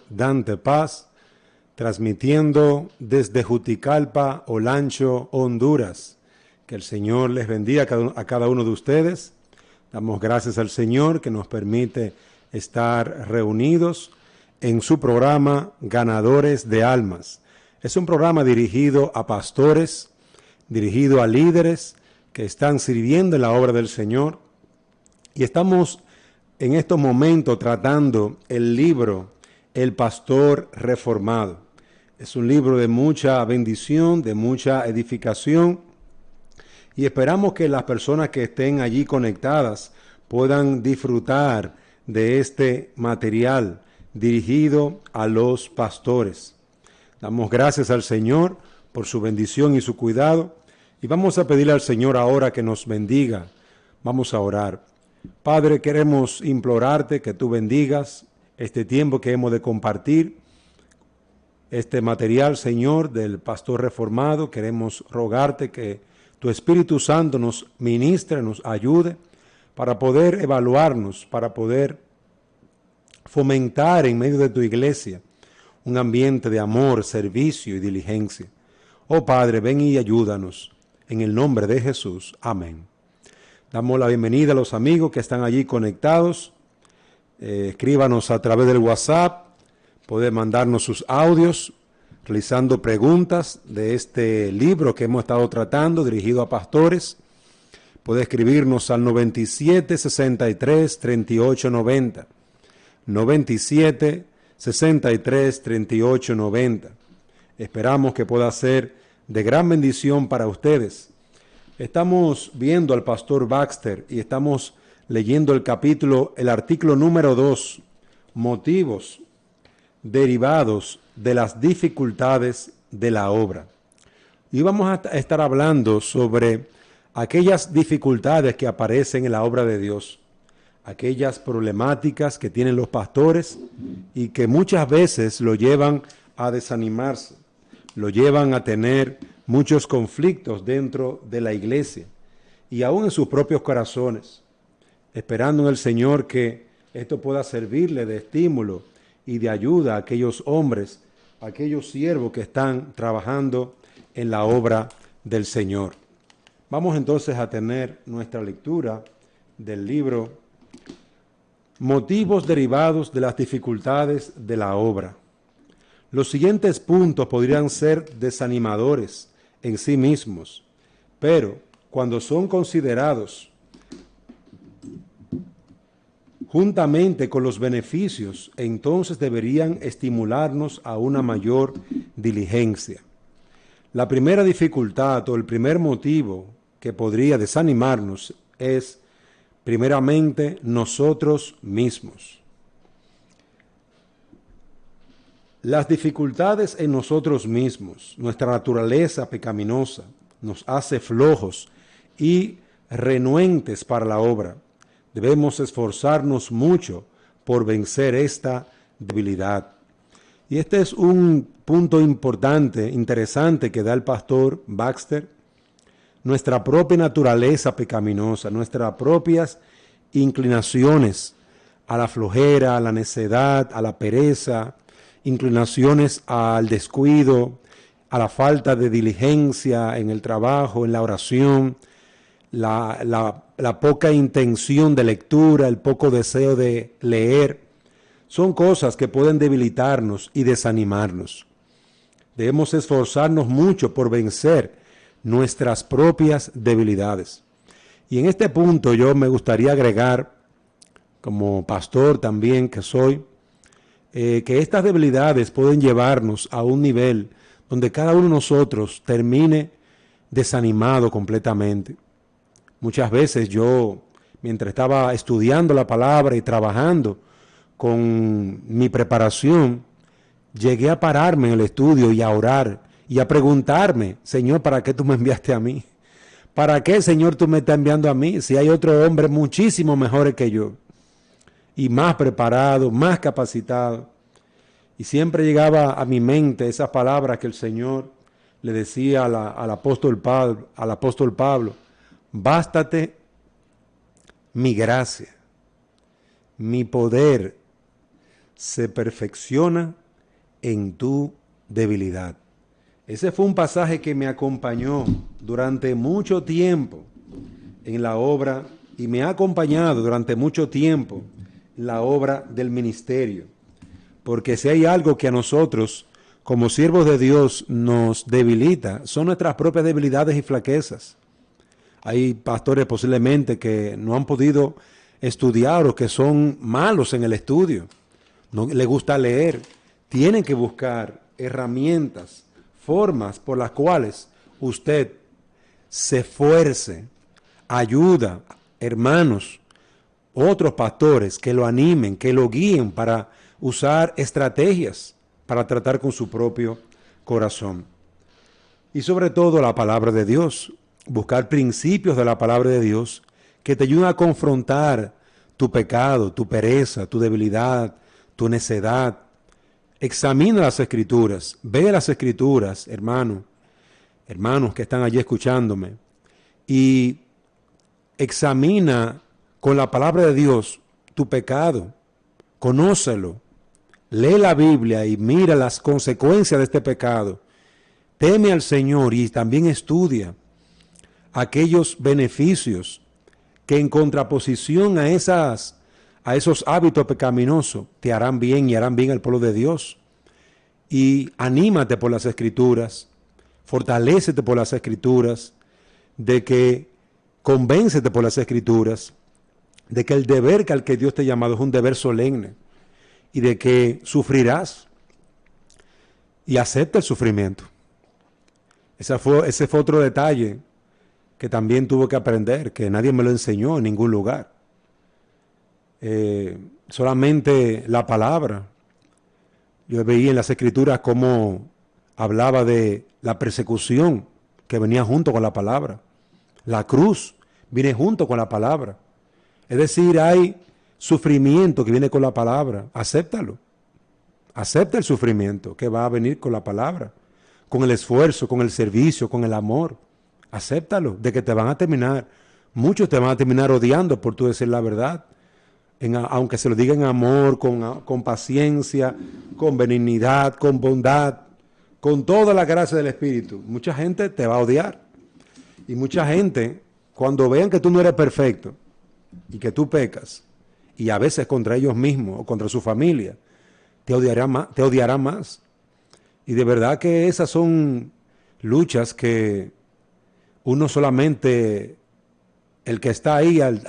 Dante Paz, transmitiendo desde Juticalpa, Olancho, Honduras. Que el Señor les bendiga a cada uno de ustedes. Damos gracias al Señor que nos permite estar reunidos en su programa Ganadores de Almas. Es un programa dirigido a pastores, dirigido a líderes que están sirviendo en la obra del Señor. Y estamos en estos momentos tratando el libro El Pastor Reformado. Es un libro de mucha bendición, de mucha edificación, y esperamos que las personas que estén allí conectadas puedan disfrutar de este material dirigido a los pastores. Damos gracias al Señor por su bendición y su cuidado, y vamos a pedirle al Señor ahora que nos bendiga. Vamos a orar. Padre, queremos implorarte que tú bendigas este tiempo que hemos de compartir, este material, Señor, del Pastor Reformado. Queremos rogarte que tu Espíritu Santo nos ministre, nos ayude para poder evaluarnos, para poder fomentar en medio de tu iglesia un ambiente de amor, servicio y diligencia. Oh Padre, ven y ayúdanos. En el nombre de Jesús. Amén. Damos la bienvenida a los amigos que están allí conectados. Escríbanos a través del WhatsApp. Pueden mandarnos sus audios realizando preguntas de este libro que hemos estado tratando, dirigido a pastores. Puede escribirnos al 97 63 38 90. 97 63 38 90. Esperamos que pueda ser de gran bendición para ustedes. Estamos viendo al pastor Baxter y estamos leyendo el artículo número 2, motivos derivados de las dificultades de la obra. Y vamos a estar hablando sobre aquellas dificultades que aparecen en la obra de Dios, aquellas problemáticas que tienen los pastores y que muchas veces lo llevan a desanimarse, lo llevan a tener muchos conflictos dentro de la iglesia y aún en sus propios corazones, esperando en el Señor que esto pueda servirle de estímulo y de ayuda a aquellos hombres, a aquellos siervos que están trabajando en la obra del Señor. Vamos entonces a tener nuestra lectura del libro Motivos derivados de las dificultades de la obra. Los siguientes puntos podrían ser desanimadores en sí mismos, pero cuando son considerados juntamente con los beneficios, entonces deberían estimularnos a una mayor diligencia. La primera dificultad o el primer motivo que podría desanimarnos es, primeramente, nosotros mismos. Las dificultades en nosotros mismos, nuestra naturaleza pecaminosa, nos hace flojos y renuentes para la obra. Debemos esforzarnos mucho por vencer esta debilidad. Y este es un punto importante, interesante que da el pastor Baxter. Nuestra propia naturaleza pecaminosa, nuestras propias inclinaciones a la flojera, a la necedad, a la pereza, inclinaciones al descuido, a la falta de diligencia en el trabajo, en la oración, la poca intención de lectura, el poco deseo de leer, son cosas que pueden debilitarnos y desanimarnos. Debemos esforzarnos mucho por vencer nuestras propias debilidades. Y en este punto yo me gustaría agregar, como pastor también que soy, que estas debilidades pueden llevarnos a un nivel donde cada uno de nosotros termine desanimado completamente. Muchas veces yo, mientras estaba estudiando la palabra y trabajando con mi preparación, llegué a pararme en el estudio y a orar y a preguntarme: Señor, ¿para qué tú me enviaste a mí? ¿Para qué, Señor, tú me estás enviando a mí si hay otro hombre muchísimo mejor que yo y más preparado, más capacitado? Y siempre llegaba a mi mente esas palabras que el Señor le decía al apóstol Pablo: bástate mi gracia, mi poder se perfecciona en tu debilidad. Ese fue un pasaje que me acompañó durante mucho tiempo en la obra y me ha acompañado durante mucho tiempo en la obra del ministerio. Porque si hay algo que a nosotros, como siervos de Dios, nos debilita, son nuestras propias debilidades y flaquezas. Hay pastores posiblemente que no han podido estudiar o que son malos en el estudio. No les gusta leer. Tienen que buscar herramientas, formas por las cuales usted se esfuerce, ayuda, hermanos, otros pastores que lo animen, que lo guíen para usar estrategias para tratar con su propio corazón. Y sobre todo la palabra de Dios, buscar principios de la palabra de Dios que te ayuden a confrontar tu pecado, tu pereza, tu debilidad, tu necedad. Examina las Escrituras, ve las Escrituras, hermanos que están allí escuchándome, y examina con la palabra de Dios tu pecado, conócelo, lee la Biblia y mira las consecuencias de este pecado. Teme al Señor y también estudia aquellos beneficios que en contraposición a esos hábitos pecaminosos te harán bien y harán bien al pueblo de Dios. Y anímate por las Escrituras, fortalécete por las Escrituras, convéncete por las Escrituras, de que el deber al que Dios te ha llamado es un deber solemne y de que sufrirás y acepta el sufrimiento. Ese fue otro detalle que también tuve que aprender, que nadie me lo enseñó en ningún lugar. Solamente la palabra. Yo veía en las Escrituras cómo hablaba de la persecución que venía junto con la palabra. La cruz viene junto con la palabra. Es decir, hay sufrimiento que viene con la palabra. Acéptalo. Acepta el sufrimiento que va a venir con la palabra, con el esfuerzo, con el servicio, con el amor. Acéptalo, de que te van a terminar. Muchos te van a terminar odiando por tú decir la verdad. Aunque se lo diga en amor, con paciencia, con benignidad, con bondad, con toda la gracia del Espíritu. Mucha gente te va a odiar. Y mucha gente, cuando vean que tú no eres perfecto y que tú pecas, y a veces contra ellos mismos o contra su familia, te odiará más. Y de verdad que esas son luchas que uno solamente, el que está ahí al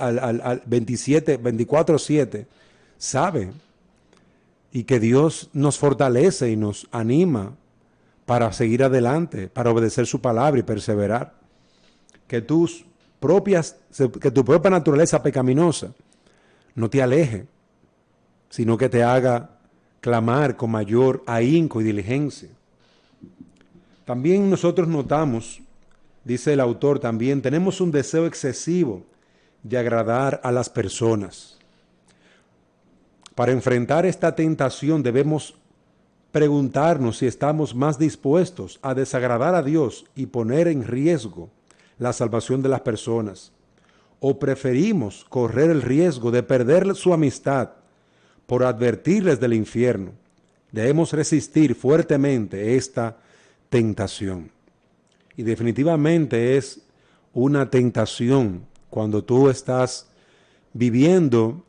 24/7, sabe. Y que Dios nos fortalece y nos anima para seguir adelante, para obedecer su palabra y perseverar. Que tu propia naturaleza pecaminosa no te aleje, sino que te haga clamar con mayor ahínco y diligencia. También nosotros notamos, dice el autor también, tenemos un deseo excesivo de agradar a las personas. Para enfrentar esta tentación debemos preguntarnos si estamos más dispuestos a desagradar a Dios y poner en riesgo la salvación de las personas, o preferimos correr el riesgo de perder su amistad por advertirles del infierno. Debemos resistir fuertemente esta tentación. Y definitivamente es una tentación cuando tú estás viviendo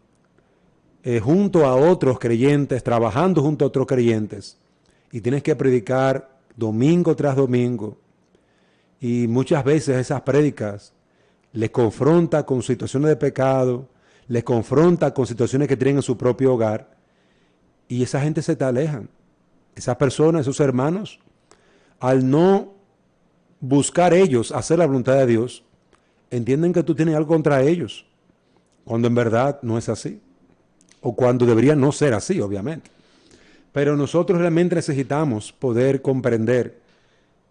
junto a otros creyentes, trabajando junto a otros creyentes, y tienes que predicar domingo tras domingo, y muchas veces esas prédicas les confronta con situaciones de pecado, les confronta con situaciones que tienen en su propio hogar, y esa gente se te alejan. Esas personas, esos hermanos, al no buscar ellos hacer la voluntad de Dios, entienden que tú tienes algo contra ellos, cuando en verdad no es así, o cuando debería no ser así, obviamente. Pero nosotros realmente necesitamos poder comprender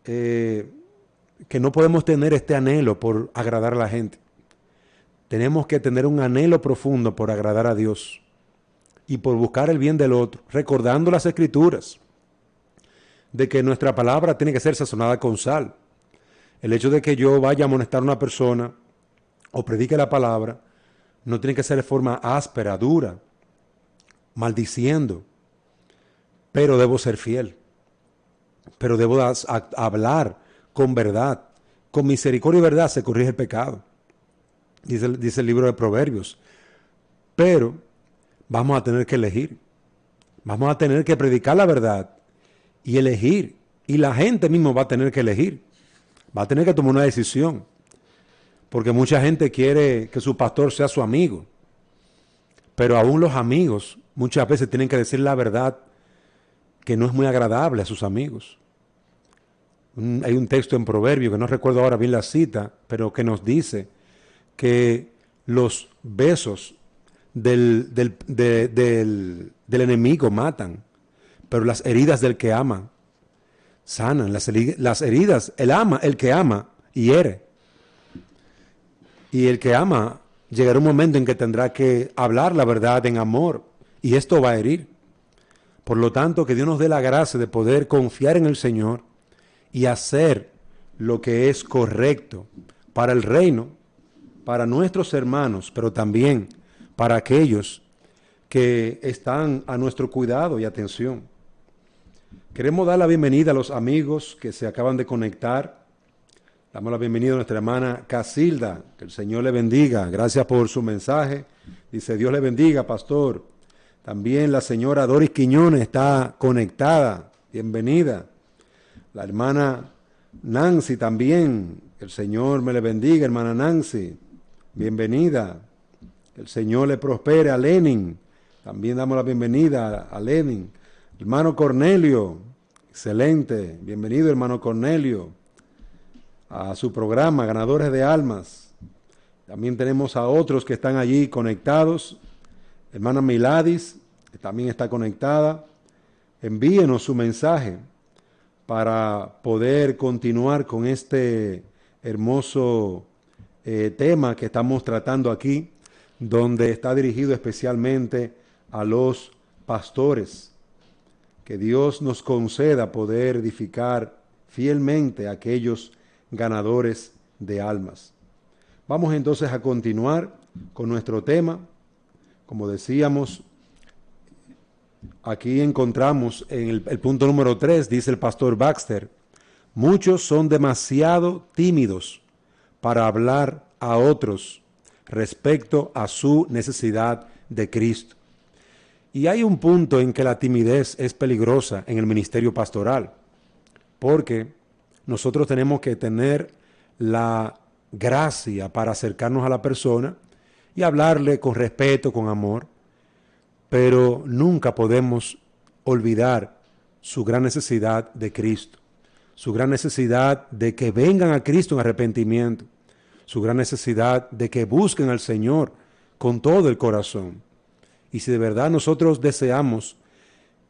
que no podemos tener este anhelo por agradar a la gente. Tenemos que tener un anhelo profundo por agradar a Dios y por buscar el bien del otro, recordando las Escrituras, de que nuestra palabra tiene que ser sazonada con sal. El hecho de que yo vaya a amonestar a una persona o predique la palabra, no tiene que ser de forma áspera, dura, maldiciendo. pero debo ser fiel, pero debo hablar con verdad. Con misericordia y verdad se corrige el pecado, dice el libro de Proverbios. Pero vamos a tener que elegir, vamos a tener que predicar la verdad y elegir, y la gente misma va a tener que elegir, va a tener que tomar una decisión, porque mucha gente quiere que su pastor sea su amigo, pero aún los amigos muchas veces tienen que decir la verdad que no es muy agradable a sus amigos. Hay un texto en Proverbios, que no recuerdo ahora bien la cita, pero que nos dice que los besos del enemigo matan, pero las heridas del que ama sanan. Las heridas, el que ama hiere. Y el que ama llegará un momento en que tendrá que hablar la verdad en amor, y esto va a herir. Por lo tanto, que Dios nos dé la gracia de poder confiar en el Señor y hacer lo que es correcto para el reino, para nuestros hermanos, pero también para aquellos que están a nuestro cuidado y atención. Queremos dar la bienvenida a los amigos que se acaban de conectar. Damos la bienvenida a nuestra hermana Casilda, que el Señor le bendiga. Gracias por su mensaje. Dice, Dios le bendiga, pastor. También la señora Doris Quiñones está conectada. Bienvenida. La hermana Nancy también. El Señor me le bendiga, hermana Nancy. Bienvenida. El Señor le prospere a Lenin. También damos la bienvenida a Lenin. Hermano Cornelio. Excelente. Bienvenido, hermano Cornelio, a su programa Ganadores de Almas. También tenemos a otros que están allí conectados. Hermana Miladis, que también está conectada. Envíenos su mensaje para poder continuar con este hermoso tema que estamos tratando aquí, donde está dirigido especialmente a los pastores. Que Dios nos conceda poder edificar fielmente a aquellos ganadores de almas. Vamos entonces a continuar con nuestro tema. Como decíamos, aquí encontramos en el punto número 3, dice el pastor Baxter, muchos son demasiado tímidos para hablar a otros respecto a su necesidad de Cristo. Y hay un punto en que la timidez es peligrosa en el ministerio pastoral, porque nosotros tenemos que tener la gracia para acercarnos a la persona y hablarle con respeto, con amor, pero nunca podemos olvidar su gran necesidad de Cristo, su gran necesidad de que vengan a Cristo en arrepentimiento, su gran necesidad de que busquen al Señor con todo el corazón. Y si de verdad nosotros deseamos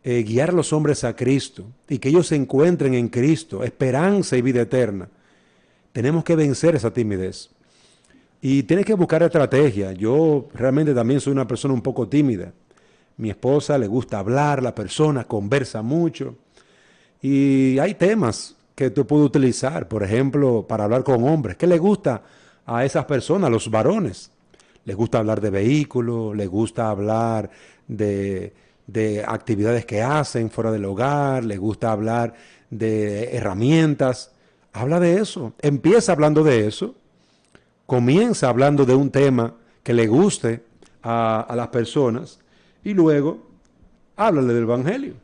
guiar a los hombres a Cristo y que ellos se encuentren en Cristo, esperanza y vida eterna, tenemos que vencer esa timidez. Y tienes que buscar estrategia. Yo realmente también soy una persona un poco tímida. Mi esposa le gusta hablar, la persona conversa mucho. Y hay temas que tú puedes utilizar, por ejemplo, para hablar con hombres. ¿Qué le gusta a esas personas, a los varones? Les gusta hablar de vehículos, les gusta hablar de actividades que hacen fuera del hogar, les gusta hablar de herramientas. Habla de eso. Empieza hablando de eso. Comienza hablando de un tema que le guste a las personas y luego háblale del Evangelio.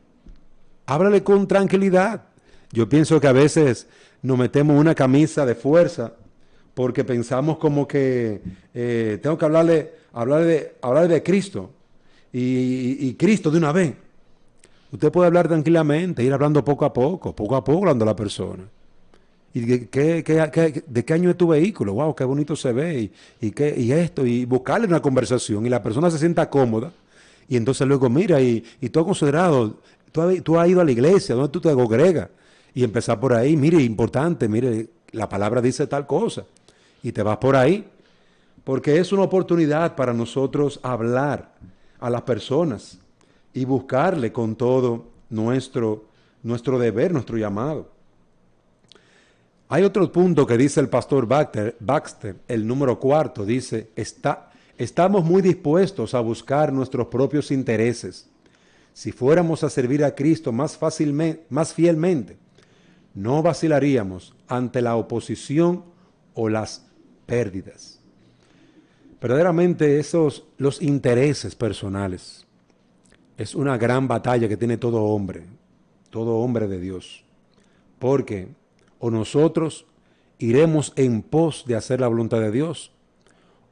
Háblale con tranquilidad. Yo pienso que a veces nos metemos una camisa de fuerza porque pensamos como que tengo que hablarle de Cristo y Cristo de una vez. Usted puede hablar tranquilamente, ir hablando poco a poco hablando a la persona. ¿Y de qué año es tu vehículo? ¡Wow, qué bonito se ve! Y esto, y buscarle una conversación y la persona se sienta cómoda. Y entonces luego, mira, y tú has considerado, tú has ido a la iglesia, ¿dónde tú te congregas? Y empezar por ahí, mire, importante, mire, la palabra dice tal cosa. Y te vas por ahí, porque es una oportunidad para nosotros hablar a las personas y buscarle con todo nuestro deber, nuestro llamado. Hay otro punto que dice el pastor Baxter, el número 4, dice, estamos muy dispuestos a buscar nuestros propios intereses, si fuéramos a servir a Cristo más fielmente, no vacilaríamos ante la oposición o las pérdidas. Verdaderamente los intereses personales, es una gran batalla que tiene todo hombre de Dios. Porque o nosotros iremos en pos de hacer la voluntad de Dios,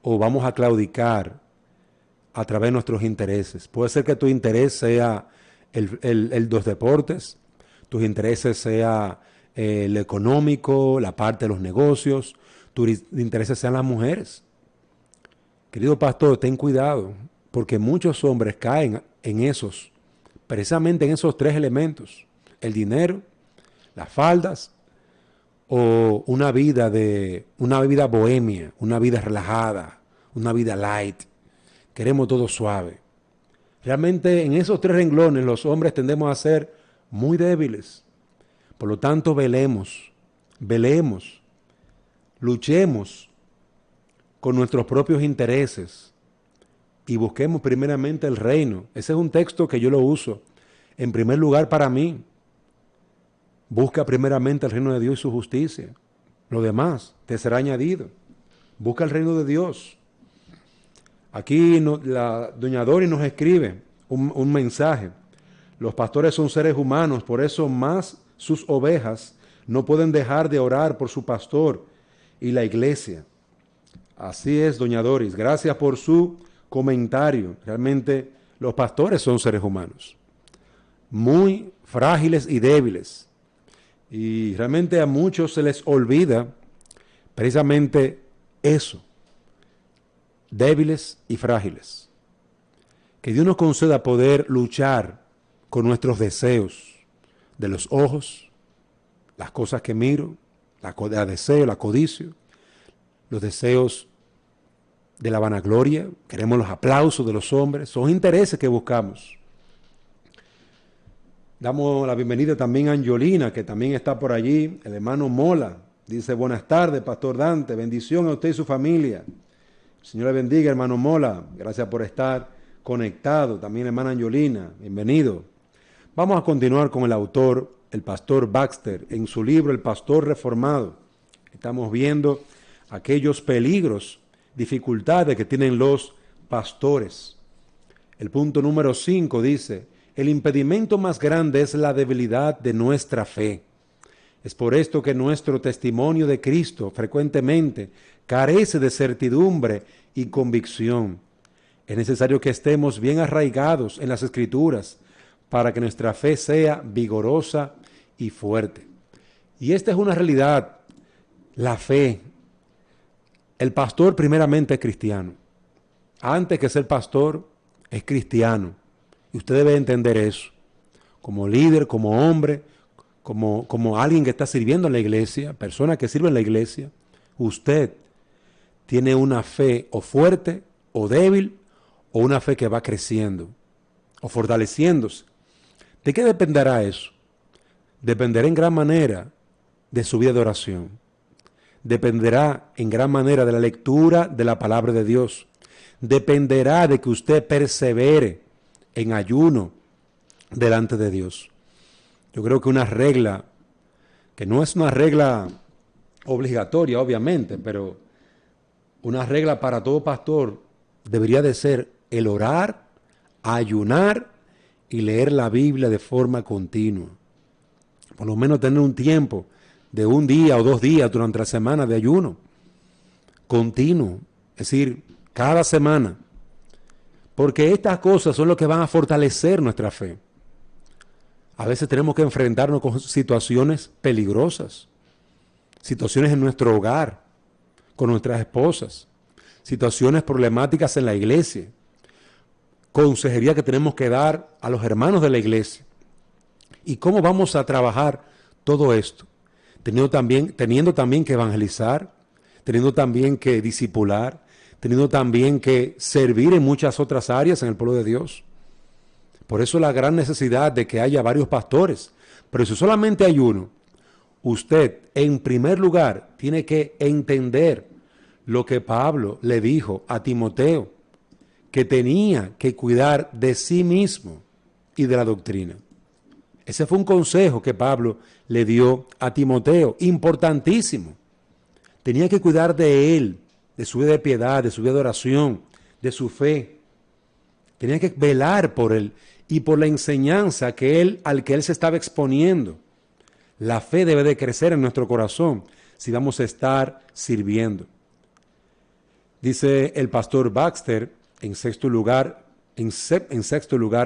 o vamos a claudicar a través de nuestros intereses. Puede ser que tu interés sea los deportes, tus intereses sea el económico, la parte de los negocios, tus intereses sean las mujeres. Querido pastor, ten cuidado, porque muchos hombres caen precisamente en esos tres elementos: el dinero, las faldas, o una vida bohemia, una vida relajada, una vida light. Queremos todo suave. Realmente en esos tres renglones los hombres tendemos a ser muy débiles. Por lo tanto, velemos, luchemos con nuestros propios intereses y busquemos primeramente el reino. Ese es un texto que yo lo uso en primer lugar para mí. Busca primeramente el reino de Dios y su justicia. Lo demás te será añadido. Busca el reino de Dios. Aquí la doña Dori nos escribe un mensaje. Los pastores son seres humanos, por eso más sus ovejas no pueden dejar de orar por su pastor y la iglesia. Así es, doña Doris. Gracias por su comentario. Realmente los pastores son seres humanos, muy frágiles y débiles. Y realmente a muchos se les olvida precisamente eso, débiles y frágiles. Que Dios nos conceda poder luchar con nuestros deseos de los ojos, las cosas que miro, la deseo, la codicio, los deseos de la vanagloria, queremos los aplausos de los hombres, son intereses que buscamos. Damos la bienvenida también a Angiolina, que también está por allí. El hermano Mola dice: buenas tardes, Pastor Dante, bendición a usted y su familia. El Señor le bendiga, hermano Mola. Gracias por estar conectado. También hermana Angiolina, bienvenido. Vamos a continuar con el autor, el pastor Baxter, en su libro El Pastor Reformado. Estamos viendo aquellos peligros, dificultades que tienen los pastores. El punto número 5 dice: el impedimento más grande es la debilidad de nuestra fe. Es por esto que nuestro testimonio de Cristo frecuentemente carece de certidumbre y convicción. Es necesario que estemos bien arraigados en las Escrituras para que nuestra fe sea vigorosa y fuerte. Y esta es una realidad, la fe. El pastor primeramente es cristiano. Antes que ser pastor, es cristiano. Y usted debe entender eso. Como líder, como hombre, como alguien que está sirviendo en la iglesia, persona que sirve en la iglesia, usted tiene una fe o fuerte o débil, o una fe que va creciendo o fortaleciéndose. ¿De qué dependerá eso? Dependerá en gran manera de su vida de oración. Dependerá en gran manera de la lectura de la palabra de Dios. Dependerá de que usted persevere en ayuno delante de Dios. Yo creo que una regla, que no es una regla obligatoria, obviamente, pero una regla para todo pastor debería de ser el orar, ayunar y leer la Biblia de forma continua. Por lo menos tener un tiempo de un día o 2 días durante la semana de ayuno continuo, es decir, cada semana. Porque estas cosas son lo que van a fortalecer nuestra fe. A veces tenemos que enfrentarnos con situaciones peligrosas, situaciones en nuestro hogar, con nuestras esposas, situaciones problemáticas en la iglesia, consejería que tenemos que dar a los hermanos de la iglesia. ¿Y cómo vamos a trabajar todo esto? Teniendo también que evangelizar, teniendo también que discipular, teniendo también que servir en muchas otras áreas en el pueblo de Dios. Por eso la gran necesidad de que haya varios pastores. Pero si solamente hay uno, usted en primer lugar tiene que entender lo que Pablo le dijo a Timoteo, que tenía que cuidar de sí mismo y de la doctrina. Ese fue un consejo que Pablo le dio a Timoteo, importantísimo. Tenía que cuidar de él, de su vida de piedad, de su vida de oración, de su fe. Tenía que velar por él y por la enseñanza al que él se estaba exponiendo. La fe debe de crecer en nuestro corazón si vamos a estar sirviendo. Dice el pastor Baxter, en sexto lugar,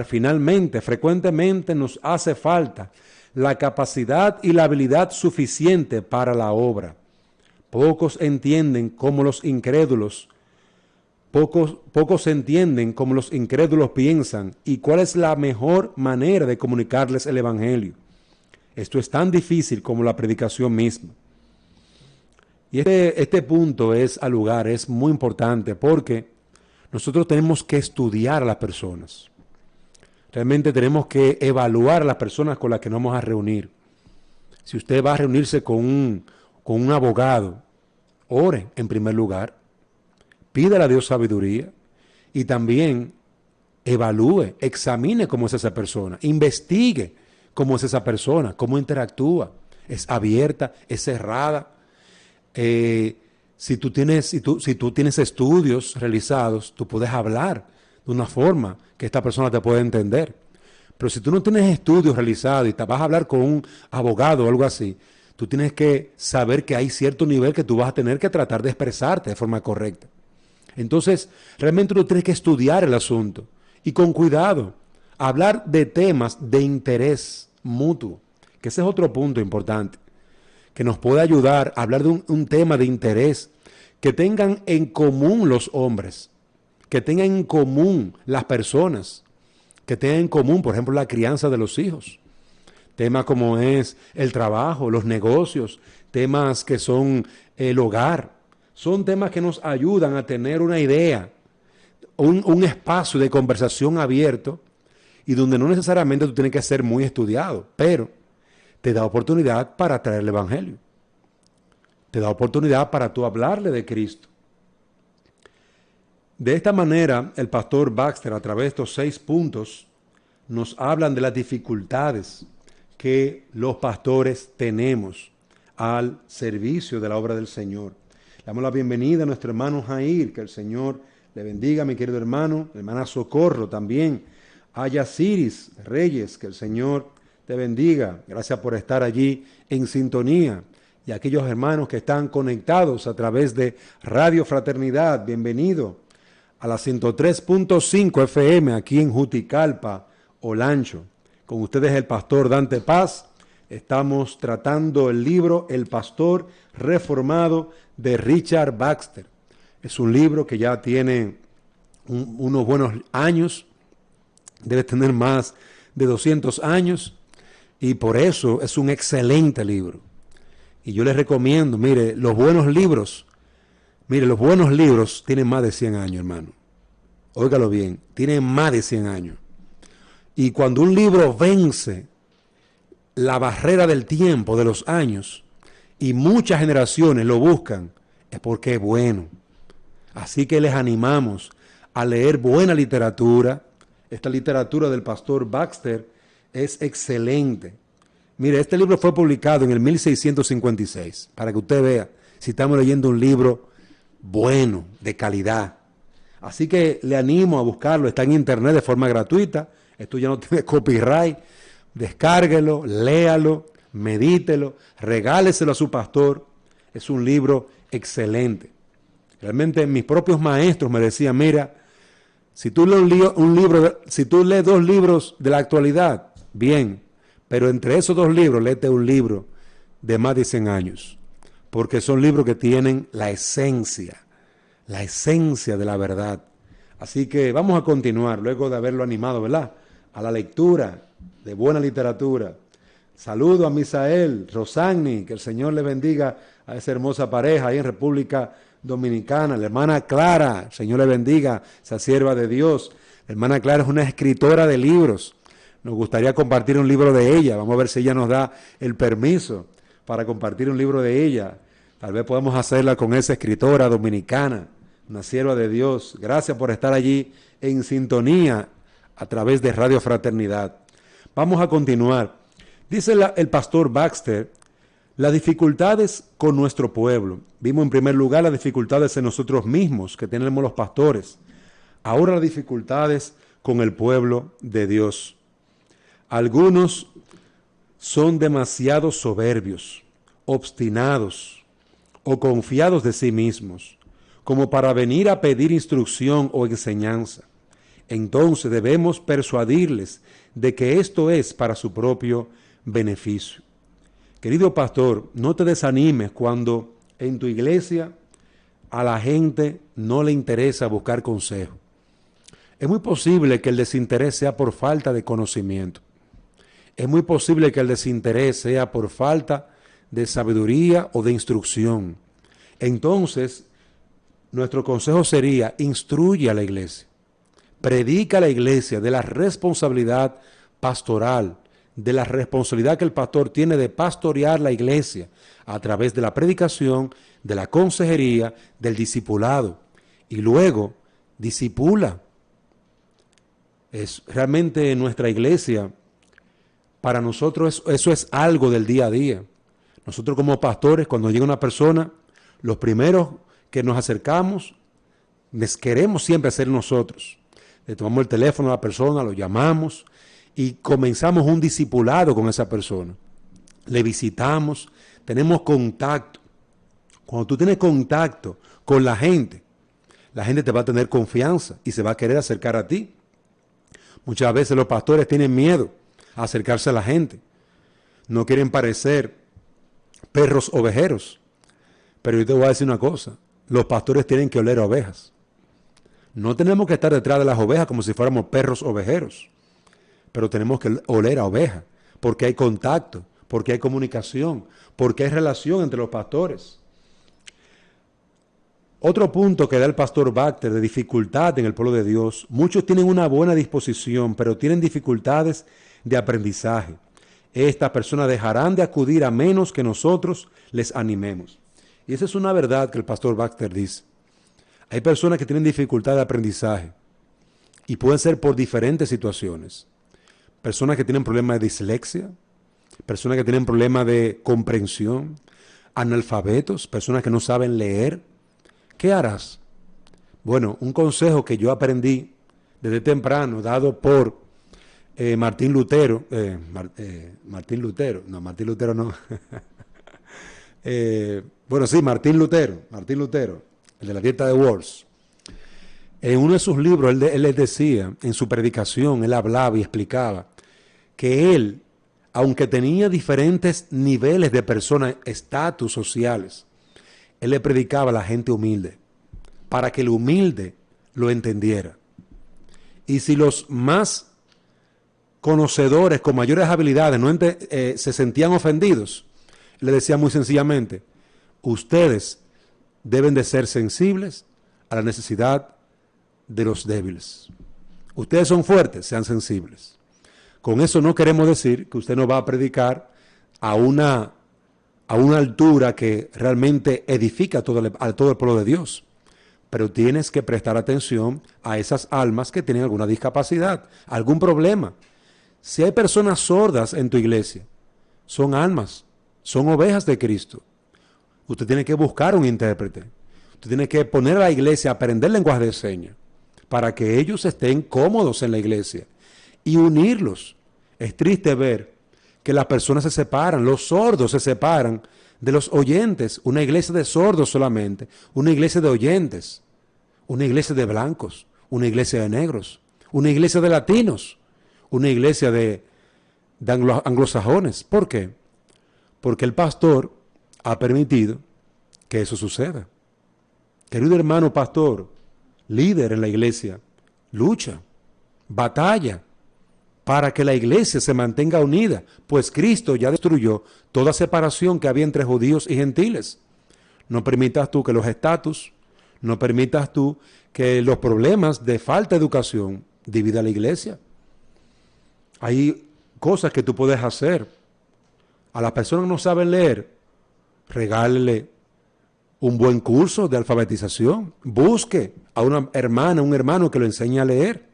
finalmente, frecuentemente nos hace falta la capacidad y la habilidad suficiente para la obra. Pocos entienden cómo los incrédulos piensan y cuál es la mejor manera de comunicarles el Evangelio. Esto es tan difícil como la predicación misma. Y este punto es muy importante porque nosotros tenemos que estudiar a las personas. Realmente tenemos que evaluar a las personas con las que nos vamos a reunir. Si usted va a reunirse con un abogado, ore en primer lugar, pídale a Dios sabiduría y también evalúe, examine cómo es esa persona, investigue cómo es esa persona, cómo interactúa, es abierta, es cerrada. Si tú tienes estudios realizados, tú puedes hablar de una forma que esta persona te pueda entender. Pero si tú no tienes estudios realizados y te vas a hablar con un abogado o algo así, tú tienes que saber que hay cierto nivel que tú vas a tener que tratar de expresarte de forma correcta. Entonces, realmente tú tienes que estudiar el asunto y con cuidado, hablar de temas de interés mutuo, que ese es otro punto importante, que nos puede ayudar a hablar de un tema de interés, que tengan en común los hombres, que tengan en común las personas, que tengan en común, por ejemplo, la crianza de los hijos. Temas como es el trabajo, los negocios, temas que son el hogar. Son temas que nos ayudan a tener una idea, un espacio de conversación abierto y donde no necesariamente tú tienes que ser muy estudiado, pero te da oportunidad para traer el Evangelio. Te da oportunidad para tú hablarle de Cristo. De esta manera, el pastor Baxter, a través de estos 6 puntos, nos hablan de las dificultades que los pastores tenemos al servicio de la obra del Señor. Le damos la bienvenida a nuestro hermano Jair, que el Señor le bendiga, mi querido hermano, hermana Socorro también, a Yasiris Reyes, que el Señor te bendiga. Gracias por estar allí en sintonía. Y a aquellos hermanos que están conectados a través de Radio Fraternidad, bienvenido a la 103.5 FM aquí en Juticalpa, Olancho. Con ustedes el pastor Dante Paz. Estamos tratando el libro El Pastor Reformado de Richard Baxter. Es un libro que ya tiene unos buenos años, debe tener más de 200 años y por eso es un excelente libro. Y yo les recomiendo, los buenos libros tienen más de 100 años, hermano. Óigalo bien, tienen más de 100 años. Y cuando un libro vence la barrera del tiempo, de los años, y muchas generaciones lo buscan, es porque es bueno. Así que les animamos a leer buena literatura. Esta literatura del pastor Baxter es excelente. Mire, este libro fue publicado en el 1656, para que usted vea si estamos leyendo un libro bueno, de calidad. Así que le animo a buscarlo, está en internet de forma gratuita, esto ya no tiene copyright, descárguelo, léalo, medítelo, regáleselo a su pastor, es un libro excelente. Realmente mis propios maestros me decían, mira, si tú lees 2 libros de la actualidad, bien, pero entre esos 2 libros, léete un libro de más de 100 años, porque son libros que tienen la esencia de la verdad. Así que vamos a continuar, luego de haberlo animado, ¿verdad?, a la lectura de buena literatura. Saludo a Misael, Rosagni, que el Señor le bendiga a esa hermosa pareja ahí en República Dominicana. La hermana Clara, el Señor le bendiga, esa sierva de Dios. La hermana Clara es una escritora de libros. Nos gustaría compartir un libro de ella. Vamos a ver si ella nos da el permiso para compartir un libro de ella. Tal vez podamos hacerla con esa escritora dominicana, una sierva de Dios. Gracias por estar allí en sintonía a través de Radio Fraternidad. Vamos a continuar. Dice el pastor Baxter, las dificultades con nuestro pueblo. Vimos en primer lugar las dificultades en nosotros mismos que tenemos los pastores. Ahora las dificultades con el pueblo de Dios. Algunos son demasiado soberbios, obstinados o confiados de sí mismos, como para venir a pedir instrucción o enseñanza. Entonces debemos persuadirles de que esto es para su propio beneficio. Querido pastor, no te desanimes cuando en tu iglesia a la gente no le interesa buscar consejo. Es muy posible que el desinterés sea por falta de conocimiento. Es muy posible que el desinterés sea por falta de sabiduría o de instrucción. Entonces, nuestro consejo sería: instruye a la iglesia. Predica a la iglesia de la responsabilidad pastoral, de la responsabilidad que el pastor tiene de pastorear la iglesia a través de la predicación, de la consejería, del discipulado. Y luego, discipula. Es realmente nuestra iglesia, para nosotros eso es algo del día a día. Nosotros como pastores, cuando llega una persona, los primeros que nos acercamos, les queremos siempre ser nosotros. Le tomamos el teléfono a la persona, lo llamamos y comenzamos un discipulado con esa persona. Le visitamos, tenemos contacto. Cuando tú tienes contacto con la gente te va a tener confianza y se va a querer acercar a ti. Muchas veces los pastores tienen miedo a acercarse a la gente. No quieren parecer perros ovejeros. Pero yo te voy a decir una cosa: los pastores tienen que oler a ovejas. No tenemos que estar detrás de las ovejas como si fuéramos perros ovejeros, pero tenemos que oler a ovejas, porque hay contacto, porque hay comunicación, porque hay relación entre los pastores. Otro punto que da el pastor Baxter de dificultad en el pueblo de Dios: muchos tienen una buena disposición, pero tienen dificultades de aprendizaje. Estas personas dejarán de acudir a menos que nosotros les animemos. Y esa es una verdad que el pastor Baxter dice. Hay personas que tienen dificultad de aprendizaje y pueden ser por diferentes situaciones. Personas que tienen problemas de dislexia, personas que tienen problemas de comprensión, analfabetos, personas que no saben leer. ¿Qué harás? Bueno, un consejo que yo aprendí desde temprano, dado por Martín Lutero, Martín Lutero no. Martín Lutero, el de la dieta de Worms. En uno de sus libros, él les decía, en su predicación, él hablaba y explicaba que él, aunque tenía diferentes niveles de personas, estatus sociales, él le predicaba a la gente humilde, para que el humilde lo entendiera. Y si los más conocedores, con mayores habilidades, se sentían ofendidos, le decía muy sencillamente: ustedes deben de ser sensibles a la necesidad de los débiles. Ustedes son fuertes, sean sensibles. Con eso no queremos decir que usted no va a predicar a una altura que realmente edifica a todo el pueblo de Dios. Pero tienes que prestar atención a esas almas que tienen alguna discapacidad, algún problema. Si hay personas sordas en tu iglesia, son almas, son ovejas de Cristo. Usted tiene que buscar un intérprete. Usted tiene que poner a la iglesia a aprender lenguaje de señas para que ellos estén cómodos en la iglesia y unirlos. Es triste ver que las personas se separan, los sordos se separan de los oyentes. Una iglesia de sordos solamente, una iglesia de oyentes, una iglesia de blancos, una iglesia de negros, una iglesia de latinos, una iglesia de anglosajones. ¿Por qué? Porque el pastor ha permitido que eso suceda. Querido hermano pastor, líder en la iglesia, lucha, batalla para que la iglesia se mantenga unida, pues Cristo ya destruyó toda separación que había entre judíos y gentiles. No permitas tú que los estatus, no permitas tú que los problemas de falta de educación dividan la iglesia. Hay cosas que tú puedes hacer. A las personas que no saben leer, regálele un buen curso de alfabetización. Busque a una hermana, un hermano que lo enseñe a leer.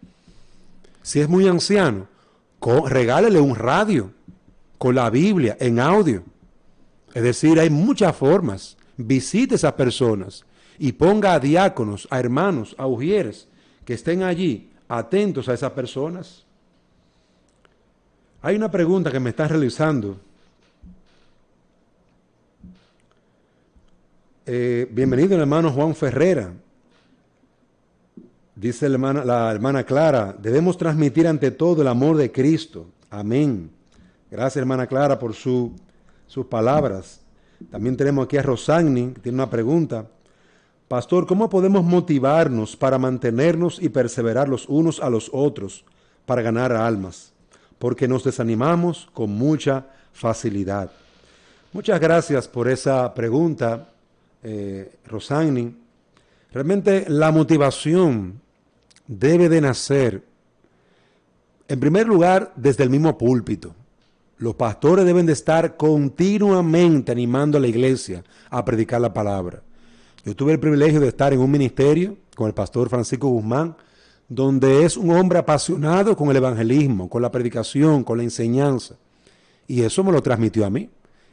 Si es muy anciano, regálele un radio con la Biblia en audio. Es decir, hay muchas formas. Visite a esas personas y ponga a diáconos, a hermanos, a ujieres que estén allí atentos a esas personas. Hay una pregunta que me está realizando. Bienvenido el hermano Juan Ferrera. Dice la hermana Clara, debemos transmitir ante todo el amor de Cristo. Amén. Gracias, hermana Clara, por sus palabras. También tenemos aquí a Rosagni, que tiene una pregunta. Pastor, ¿cómo podemos motivarnos para mantenernos y perseverar los unos a los otros para ganar almas? Porque nos desanimamos con mucha facilidad. Muchas gracias por esa pregunta, Rosagni. Realmente la motivación debe de nacer, en primer lugar, desde el mismo púlpito. Los pastores deben de estar continuamente animando a la iglesia a predicar la palabra. Yo tuve el privilegio de estar en un ministerio con el pastor Francisco Guzmán, donde es un hombre apasionado con el evangelismo, con la predicación, con la enseñanza. Y eso me lo transmitió a mí.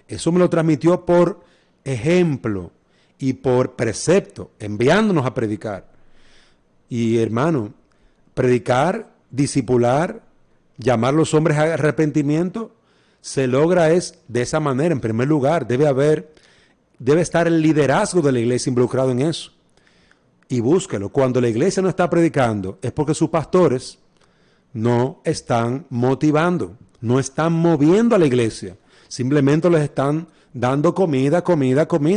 Eso me lo transmitió por ejemplo y por precepto, enviándonos a predicar. Y hermano, predicar, discipular, llamar a los hombres a arrepentimiento, se logra es de esa manera. En primer lugar, debe estar el liderazgo de la iglesia involucrado en eso. Y búsquelo. Cuando la iglesia no está predicando, es porque sus pastores no están motivando, no están moviendo a la iglesia. Simplemente les están dando comida,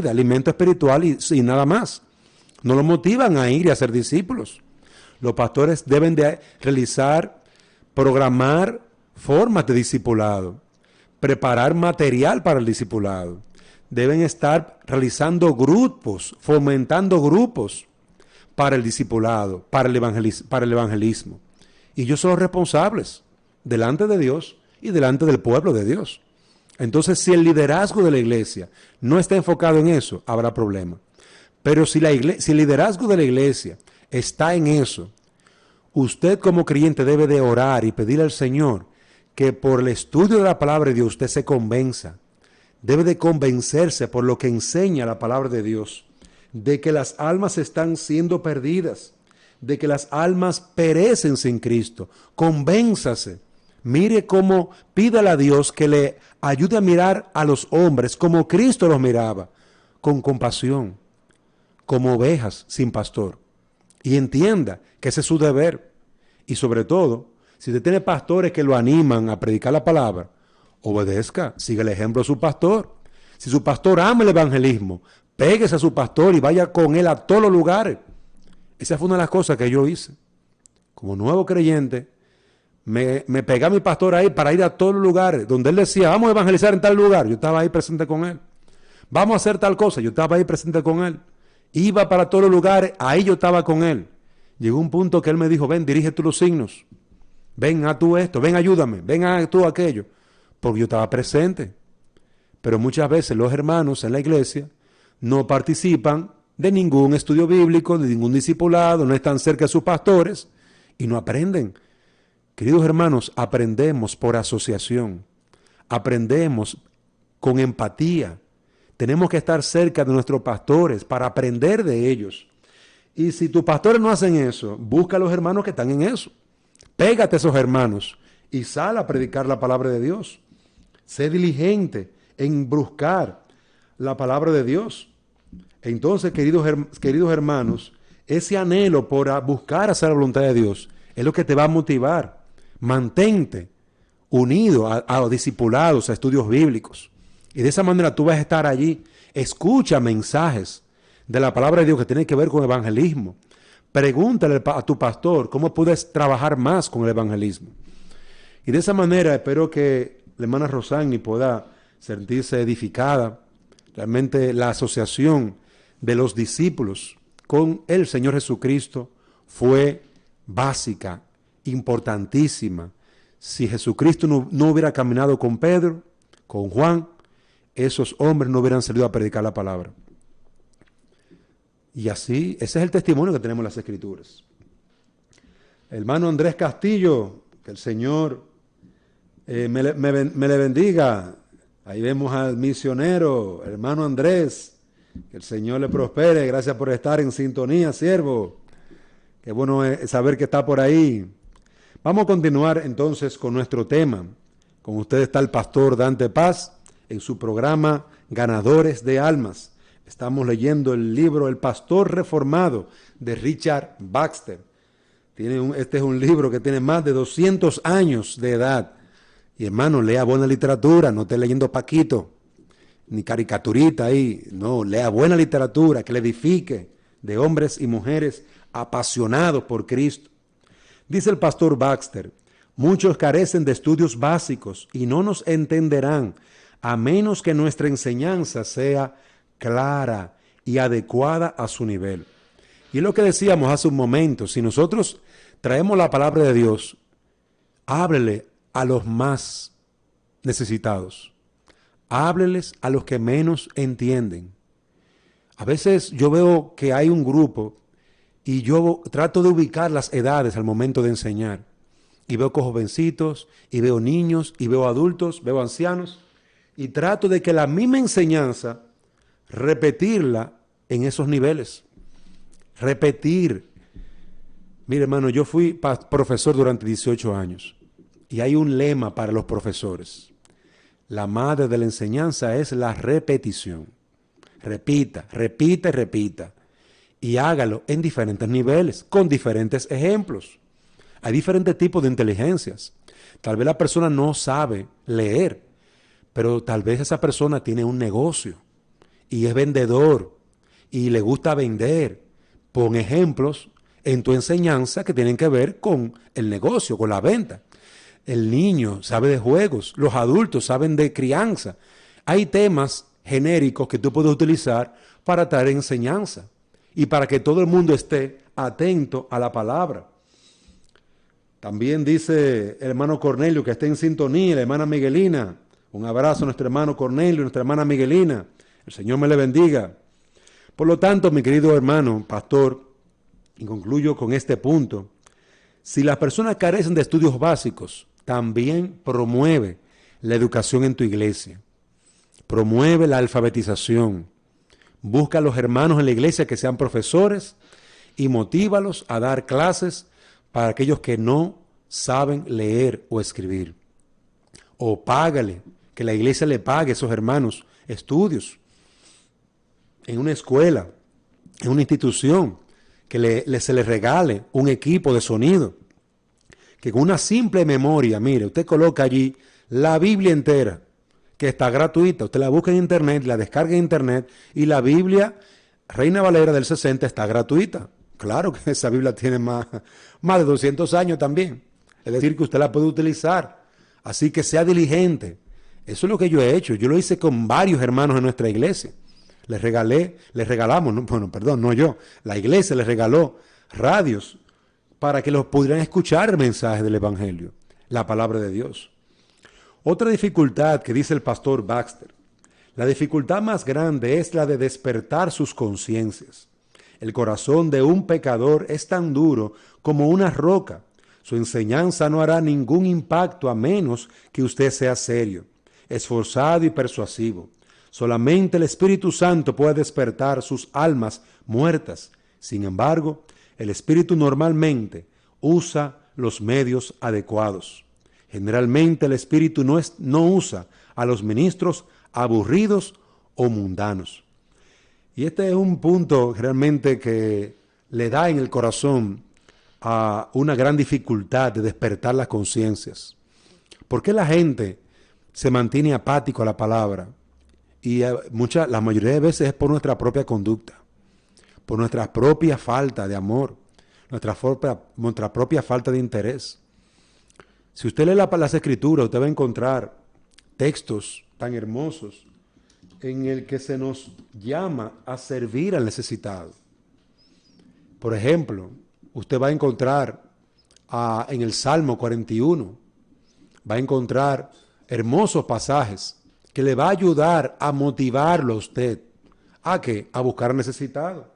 alimento espiritual y nada más. No los motivan a ir y a ser discípulos. Los pastores deben de realizar, programar formas de discipulado, preparar material para el discipulado. Deben estar realizando grupos, fomentando grupos para el discipulado, para el evangelismo. Y ellos son los responsables delante de Dios y delante del pueblo de Dios. Entonces, si el liderazgo de la iglesia no está enfocado en eso, habrá problema. Pero si el liderazgo de la iglesia está en eso, usted como creyente debe de orar y pedirle al Señor que por el estudio de la palabra de Dios usted se convenza. Debe de convencerse por lo que enseña la palabra de Dios, de que las almas están siendo perdidas, de que las almas perecen sin Cristo. Convénzase. Mire cómo, pídale a Dios que le ayude a mirar a los hombres como Cristo los miraba, con compasión, como ovejas sin pastor. Y entienda que ese es su deber. Y sobre todo, si usted tiene pastores que lo animan a predicar la palabra, obedezca, siga el ejemplo de su pastor. Si su pastor ama el evangelismo, péguese a su pastor y vaya con él a todos los lugares. Esa fue una de las cosas que yo hice. Como nuevo creyente, me pegué a mi pastor ahí para ir a todos los lugares. Donde él decía, vamos a evangelizar en tal lugar, yo estaba ahí presente con él. Vamos a hacer tal cosa, yo estaba ahí presente con él. Iba para todos los lugares, ahí yo estaba con él. Llegó un punto que él me dijo, ven, dirige tú los signos. Ven, haz tú esto, ven, ayúdame, ven, haz tú aquello. Porque yo estaba presente. Pero muchas veces los hermanos en la iglesia no participan de ningún estudio bíblico, de ningún discipulado, no están cerca de sus pastores y no aprenden. Queridos hermanos, aprendemos por asociación, aprendemos con empatía. Tenemos que estar cerca de nuestros pastores para aprender de ellos. Y si tus pastores no hacen eso, busca a los hermanos que están en eso. Pégate a esos hermanos y sal a predicar la palabra de Dios. Sé diligente en buscar la palabra de Dios. Entonces, queridos hermanos, ese anhelo por buscar hacer la voluntad de Dios es lo que te va a motivar. Mantente unido a discipulados, a estudios bíblicos. Y de esa manera tú vas a estar allí. Escucha mensajes de la palabra de Dios que tienen que ver con evangelismo. Pregúntale a tu pastor cómo puedes trabajar más con el evangelismo. Y de esa manera espero que la hermana Rosagni pueda sentirse edificada. Realmente la asociación de los discípulos con el Señor Jesucristo fue básica, importantísima. Si Jesucristo no hubiera caminado con Pedro, con Juan, esos hombres no hubieran salido a predicar la palabra. Y así, ese es el testimonio que tenemos en las Escrituras. Hermano Andrés Castillo, Que el Señor me le bendiga. Ahí vemos al misionero, hermano Andrés. Que el Señor le prospere. Gracias por estar en sintonía, siervo. Qué bueno es saber que está por ahí. Vamos a continuar entonces con nuestro tema. Con usted está el pastor Dante Paz en su programa Ganadores de Almas. Estamos leyendo el libro El Pastor Reformado de Richard Baxter. Este es un libro que tiene más de 200 años de edad. Y hermano, lea buena literatura, no esté leyendo Paquito, ni caricaturita ahí. No, lea buena literatura que le edifique, de hombres y mujeres apasionados por Cristo. Dice el pastor Baxter, muchos carecen de estudios básicos y no nos entenderán a menos que nuestra enseñanza sea clara y adecuada a su nivel. Y es lo que decíamos hace un momento, si nosotros traemos la palabra de Dios, háblele a los más necesitados, hábleles a los que menos entienden. A veces yo veo que hay un grupo y yo trato de ubicar las edades al momento de enseñar. Y veo jovencitos, y veo niños, y veo adultos, veo ancianos, y trato de que la misma enseñanza, repetirla en esos niveles. Repetir. Mire, hermano, yo fui profesor durante 18 años, y hay un lema para los profesores. La madre de la enseñanza es la repetición. Repita, repita y repita. Y hágalo en diferentes niveles, con diferentes ejemplos. Hay diferentes tipos de inteligencias. Tal vez la persona no sabe leer, pero tal vez esa persona tiene un negocio y es vendedor y le gusta vender. Pon ejemplos en tu enseñanza que tienen que ver con el negocio, con la venta. El niño sabe de juegos, los adultos saben de crianza. Hay temas genéricos que tú puedes utilizar para traer enseñanza y para que todo el mundo esté atento a la palabra. También dice el hermano Cornelio que está en sintonía, la hermana Miguelina. Un abrazo a nuestro hermano Cornelio y nuestra hermana Miguelina. El Señor me le bendiga. Por lo tanto, mi querido hermano, pastor, y concluyo con este punto, si las personas carecen de estudios básicos, también promueve la educación en tu iglesia. Promueve la alfabetización. Busca a los hermanos en la iglesia que sean profesores y motívalos a dar clases para aquellos que no saben leer o escribir. O págale, que la iglesia le pague a esos hermanos estudios en una escuela, en una institución, que se les regale un equipo de sonido, que con una simple memoria, mire, usted coloca allí la Biblia entera, que está gratuita, usted la busca en internet, la descarga en internet, y la Biblia Reina Valera del 60 está gratuita. Claro que esa Biblia tiene más de 200 años también. Es decir, que usted la puede utilizar. Así que sea diligente. Eso es lo que yo he hecho. Yo lo hice con varios hermanos en nuestra iglesia. Les regalamos, no yo. La iglesia les regaló radios para que los pudieran escuchar el mensaje del Evangelio, la palabra de Dios. Otra dificultad que dice el pastor Baxter, la dificultad más grande es la de despertar sus conciencias. El corazón de un pecador es tan duro como una roca. Su enseñanza no hará ningún impacto a menos que usted sea serio, esforzado y persuasivo. Solamente el Espíritu Santo puede despertar sus almas muertas. Sin embargo, el Espíritu normalmente usa los medios adecuados. Generalmente el Espíritu no usa a los ministros aburridos o mundanos. Y este es un punto realmente que le da en el corazón a una gran dificultad de despertar las conciencias. ¿Por qué la gente se mantiene apático a la palabra? Y la mayoría de veces es por nuestra propia conducta, por nuestra propia falta de amor, nuestra propia falta de interés. Si usted lee las Escrituras, usted va a encontrar textos tan hermosos en el que se nos llama a servir al necesitado. Por ejemplo, usted va a encontrar en el Salmo 41, va a encontrar hermosos pasajes que le va a ayudar a motivarlo a usted. ¿A qué? A buscar al necesitado.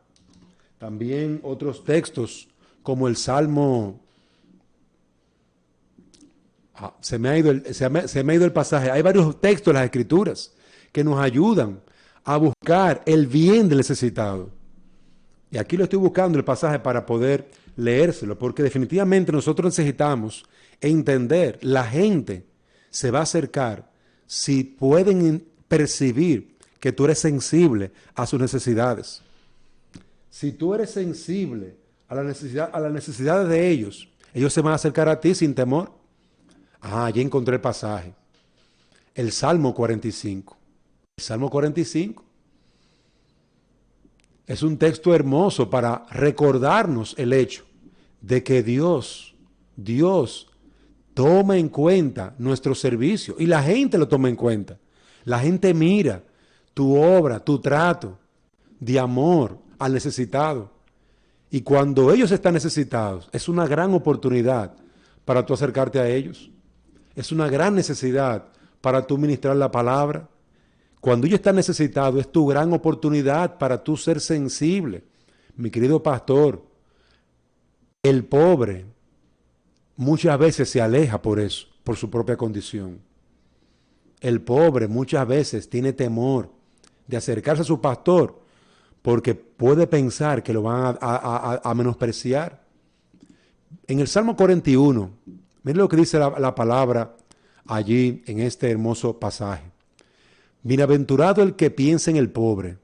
También otros textos como el Salmo se me ha ido el pasaje. Hay varios textos en las Escrituras que nos ayudan a buscar el bien del necesitado. Y aquí lo estoy buscando el pasaje para poder leérselo, porque definitivamente nosotros necesitamos entender, la gente se va a acercar si pueden percibir que tú eres sensible a sus necesidades. Si tú eres sensible a las necesidades de ellos, ellos se van a acercar a ti sin temor. Ya encontré el pasaje. El Salmo 45. El Salmo 45 es un texto hermoso para recordarnos el hecho de que Dios toma en cuenta nuestro servicio y la gente lo toma en cuenta. La gente mira tu obra, tu trato de amor al necesitado. Y cuando ellos están necesitados, es una gran oportunidad para tú acercarte a ellos. Es una gran necesidad para tú ministrar la palabra. Cuando ellos están necesitados, es tu gran oportunidad para tú ser sensible. Mi querido pastor, el pobre muchas veces se aleja por eso, por su propia condición. El pobre muchas veces tiene temor de acercarse a su pastor porque puede pensar que lo van a menospreciar. En el Salmo 41, miren lo que dice la palabra allí en este hermoso pasaje. Bienaventurado el que piensa en el pobre.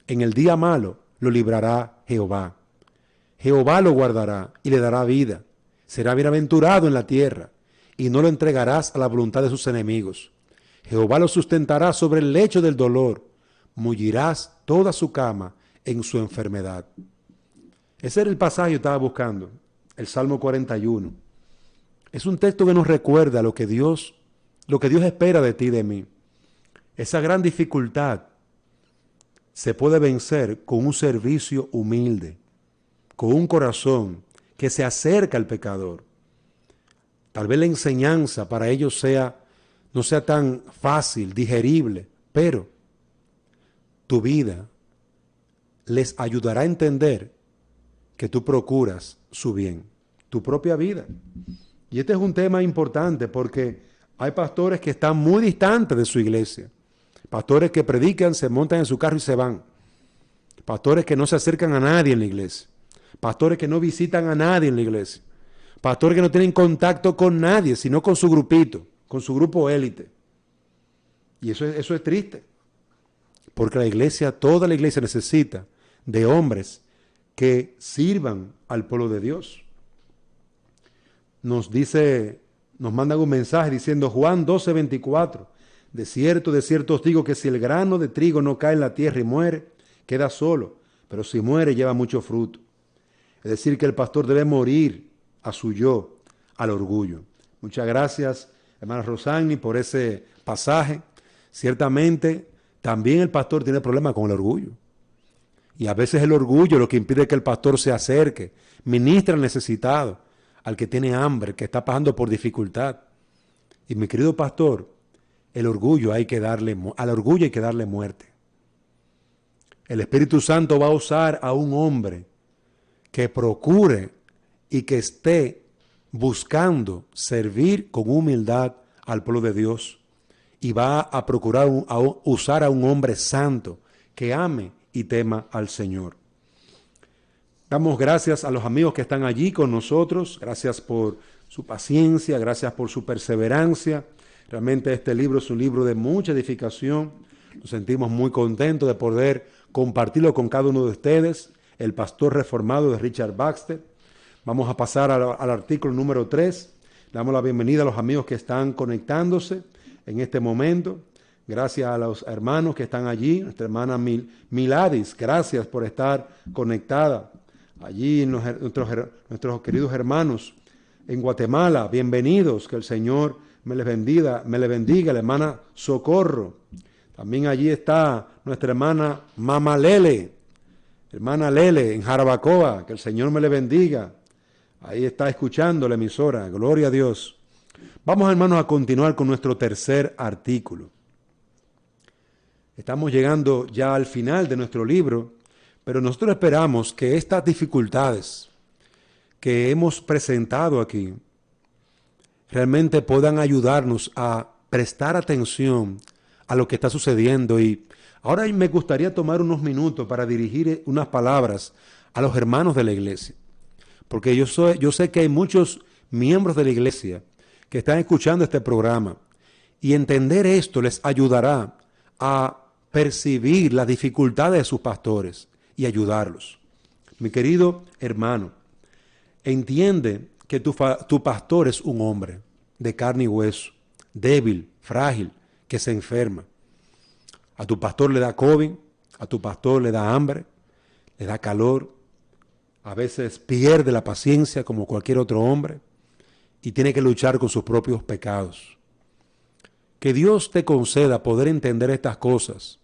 En el día malo lo librará Jehová. Jehová lo guardará y le dará vida. Será bienaventurado en la tierra y no lo entregarás a la voluntad de sus enemigos. Jehová lo sustentará sobre el lecho del dolor. Mullirás toda su cama en su enfermedad. Ese era el pasaje que yo estaba buscando, el Salmo 41. Es un texto que nos recuerda lo que Dios espera de ti y de mí. Esa gran dificultad se puede vencer con un servicio humilde, con un corazón que se acerca al pecador. Tal vez la enseñanza para ellos no sea tan fácil, digerible, pero tu vida les ayudará a entender que tú procuras su bien, tu propia vida. Y este es un tema importante porque hay pastores que están muy distantes de su iglesia. Pastores que predican, se montan en su carro y se van. Pastores que no se acercan a nadie en la iglesia. Pastores que no visitan a nadie en la iglesia. Pastores que no tienen contacto con nadie, sino con su grupito, con su grupo élite. Y eso es triste. Porque toda la iglesia necesita de hombres que sirvan al pueblo de Dios. Nos mandan un mensaje diciendo Juan 12:24. De cierto os digo que si el grano de trigo no cae en la tierra y muere, queda solo, pero si muere lleva mucho fruto. Es decir, que el pastor debe morir a su yo, al orgullo. Muchas gracias, hermana Rosani, por ese pasaje. Ciertamente, también el pastor tiene problemas con el orgullo. Y a veces el orgullo es lo que impide que el pastor se acerque, ministre al necesitado, al que tiene hambre, que está pasando por dificultad. Y mi querido pastor, al orgullo hay que darle muerte. El Espíritu Santo va a usar a un hombre que procure y que esté buscando servir con humildad al pueblo de Dios. Y va a procurar usar a un hombre santo que ame y tema al Señor. Damos gracias a los amigos que están allí con nosotros. Gracias por su paciencia, gracias por su perseverancia. Realmente este libro es un libro de mucha edificación. Nos sentimos muy contentos de poder compartirlo con cada uno de ustedes. El pastor reformado de Richard Baxter. Vamos a pasar al artículo número 3. Damos la bienvenida a los amigos que están conectándose en este momento. Gracias a los hermanos que están allí. Nuestra hermana Miladis, gracias por estar conectada. Allí nuestros queridos hermanos en Guatemala, bienvenidos. Que el Señor me les bendiga, la hermana Socorro. También allí está nuestra hermana Mama Lele, hermana Lele en Jarabacoa, que el Señor me le bendiga. Ahí está escuchando la emisora, gloria a Dios. Vamos, hermanos, a continuar con nuestro tercer artículo. Estamos llegando ya al final de nuestro libro, pero nosotros esperamos que estas dificultades que hemos presentado aquí realmente puedan ayudarnos a prestar atención a lo que está sucediendo. Y ahora me gustaría tomar unos minutos para dirigir unas palabras a los hermanos de la iglesia, porque yo sé que hay muchos miembros de la iglesia que están escuchando este programa, y entender esto les ayudará a percibir las dificultades de sus pastores y ayudarlos. Mi querido hermano, entiende que tu pastor es un hombre de carne y hueso, débil, frágil, que se enferma. A tu pastor le da COVID, a tu pastor le da hambre, le da calor, a veces pierde la paciencia como cualquier otro hombre y tiene que luchar con sus propios pecados. Que Dios te conceda poder entender estas cosas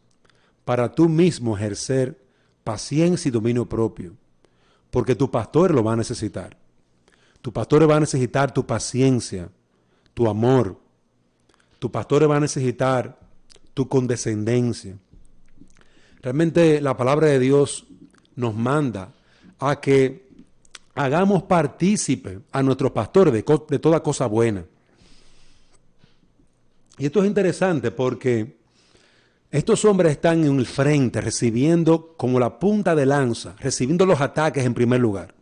para tú mismo ejercer paciencia y dominio propio, porque tu pastor lo va a necesitar. Tu pastor va a necesitar tu paciencia, tu amor. Tu pastor va a necesitar tu condescendencia. Realmente la palabra de Dios nos manda a que hagamos partícipe a nuestros pastores de toda cosa buena. Y esto es interesante porque estos hombres están en el frente recibiendo como la punta de lanza, recibiendo los ataques en primer lugar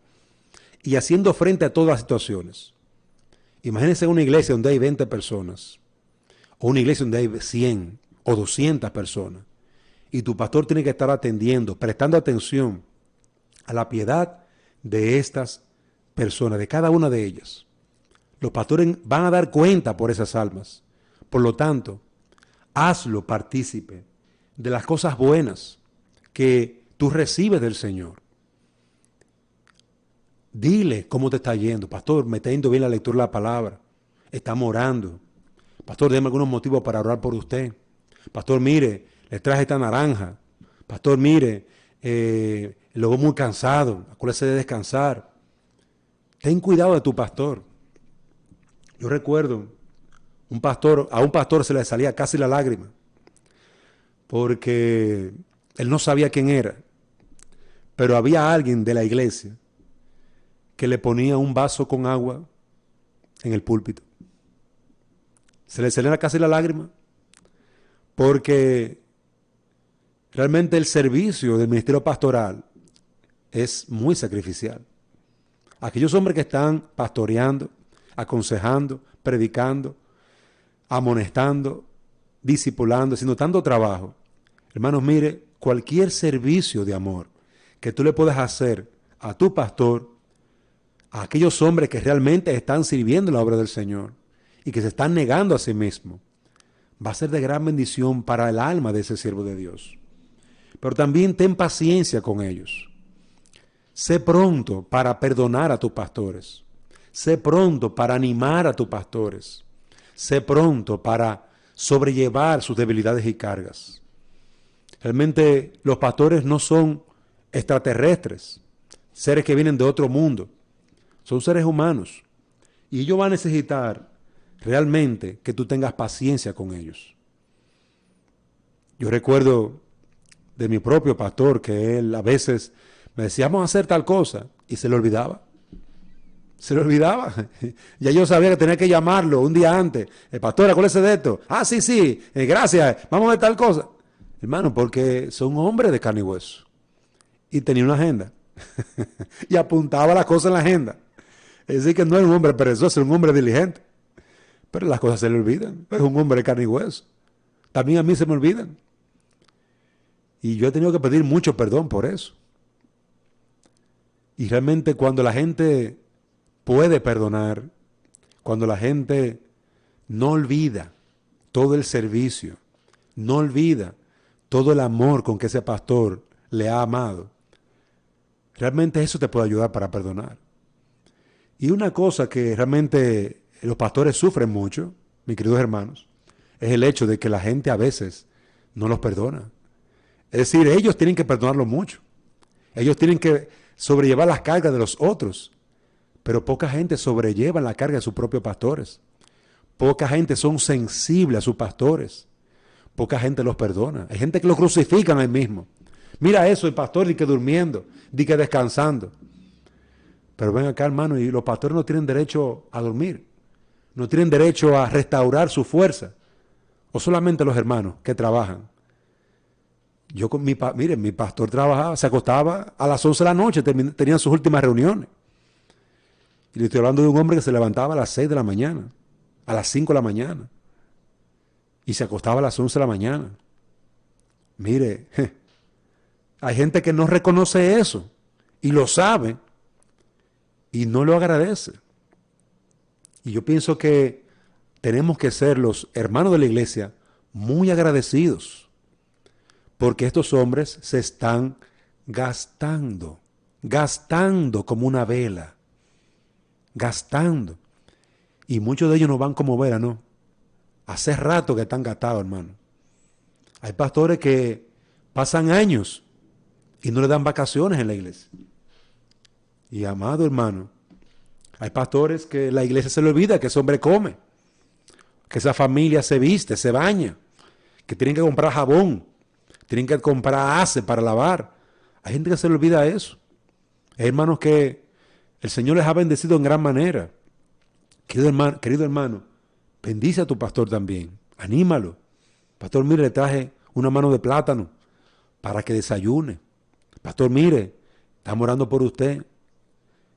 y haciendo frente a todas las situaciones. Imagínense una iglesia donde hay 20 personas o una iglesia donde hay 100 o 200 personas y tu pastor tiene que estar atendiendo, prestando atención a la piedad de estas personas, de cada una de ellas. Los pastores van a dar cuenta por esas almas. Por lo tanto, hazlo partícipe de las cosas buenas que tú recibes del Señor. Dile cómo te está yendo. Pastor, me está yendo bien la lectura de la palabra. Estamos orando. Pastor, déme algunos motivos para orar por usted. Pastor, mire, le traje esta naranja. Pastor, mire, lo veo muy cansado. Acuérdese de descansar. Ten cuidado de tu pastor. Yo recuerdo a un pastor se le salía casi la lágrima porque él no sabía quién era, pero había alguien de la iglesia que le ponía un vaso con agua en el púlpito. Se le salía casi la lágrima porque realmente el servicio del ministerio pastoral es muy sacrificial. Aquellos hombres que están pastoreando, aconsejando, predicando, amonestando, discipulando, haciendo tanto trabajo. Hermanos, mire, cualquier servicio de amor que tú le puedas hacer a tu pastor, a aquellos hombres que realmente están sirviendo la obra del Señor y que se están negando a sí mismos, va a ser de gran bendición para el alma de ese siervo de Dios. Pero también ten paciencia con ellos. Sé pronto para perdonar a tus pastores. Sé pronto para animar a tus pastores. Sé pronto para sobrellevar sus debilidades y cargas. Realmente los pastores no son extraterrestres, seres que vienen de otro mundo. Son seres humanos. Y ellos van a necesitar realmente que tú tengas paciencia con ellos. Yo recuerdo de mi propio pastor que él a veces me decía, vamos a hacer tal cosa, y se le olvidaba. Se le olvidaba. Ya yo sabía que tenía que llamarlo un día antes. Pastor, acuérdese de esto. Ah, sí, gracias, vamos a ver tal cosa. Hermano, porque son hombres de carne y hueso. Y tenía una agenda. Y apuntaba las cosas en la agenda. Es decir, que no es un hombre perezoso, es un hombre diligente. Pero las cosas se le olvidan. Es un hombre de carne y hueso. También a mí se me olvidan. Y yo he tenido que pedir mucho perdón por eso. Y realmente cuando la gente puede perdonar, cuando la gente no olvida todo el servicio, no olvida todo el amor con que ese pastor le ha amado, realmente eso te puede ayudar para perdonar. Y una cosa que realmente los pastores sufren mucho, mis queridos hermanos, es el hecho de que la gente a veces no los perdona. Es decir, ellos tienen que perdonarlo mucho. Ellos tienen que sobrellevar las cargas de los otros. Pero poca gente sobrelleva la carga de sus propios pastores. Poca gente son sensibles a sus pastores. Poca gente los perdona. Hay gente que los crucifican ahí mismo. Mira eso, el pastor di que durmiendo, di que descansando. Pero ven acá, hermano, y los pastores no tienen derecho a dormir. no tienen derecho a restaurar su fuerza, o solamente los hermanos que trabajan. Yo con mi pastor trabajaba, se acostaba a las 11 de la noche, tenían sus últimas reuniones. Y le estoy hablando de un hombre que se levantaba a las 6 de la mañana, a las 5 de la mañana, y se acostaba a las 11 de la mañana. Mire, hay gente que no reconoce eso, y lo sabe, y no lo agradece. Y yo pienso que tenemos que ser los hermanos de la iglesia muy agradecidos, porque estos hombres se están gastando como una vela, gastando. Y muchos de ellos no van como vela, ¿no? Hace rato que están gastados, hermano. Hay pastores que pasan años y no le dan vacaciones en la iglesia. Y amado hermano, hay pastores que la iglesia se le olvida que ese hombre come, que esa familia se viste, se baña, que tienen que comprar jabón, tienen que comprar ace para lavar. Hay gente que se le olvida eso. Hay hermanos que el Señor les ha bendecido en gran manera. Querido hermano, bendice a tu pastor también. Anímalo. Pastor, mire, le traje una mano de plátano para que desayune. Pastor, mire, estamos orando por usted.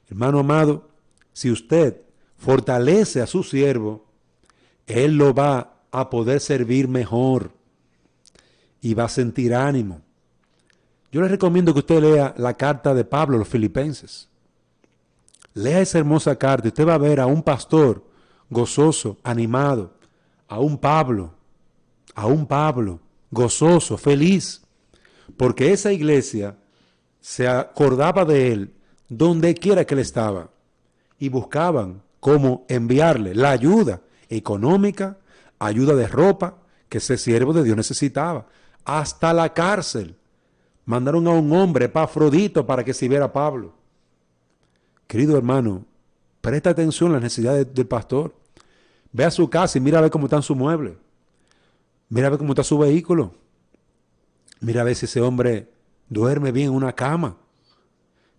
Hermano amado, si usted fortalece a su siervo, él lo va a poder servir mejor y va a sentir ánimo. Yo les recomiendo que usted lea la carta de Pablo a los Filipenses. Lea esa hermosa carta y usted va a ver a un pastor gozoso, animado, a un Pablo gozoso, feliz, porque esa iglesia se acordaba de él donde quiera que él estaba y buscaban cómo enviarle la ayuda económica, ayuda de ropa que ese siervo de Dios necesitaba. Hasta la cárcel mandaron a un hombre, Epafrodito, para que sirviera a Pablo. Querido hermano, presta atención a las necesidades del pastor. Ve a su casa y mira a ver cómo están sus muebles. Mira a ver cómo está su vehículo. Mira a ver si ese hombre duerme bien en una cama.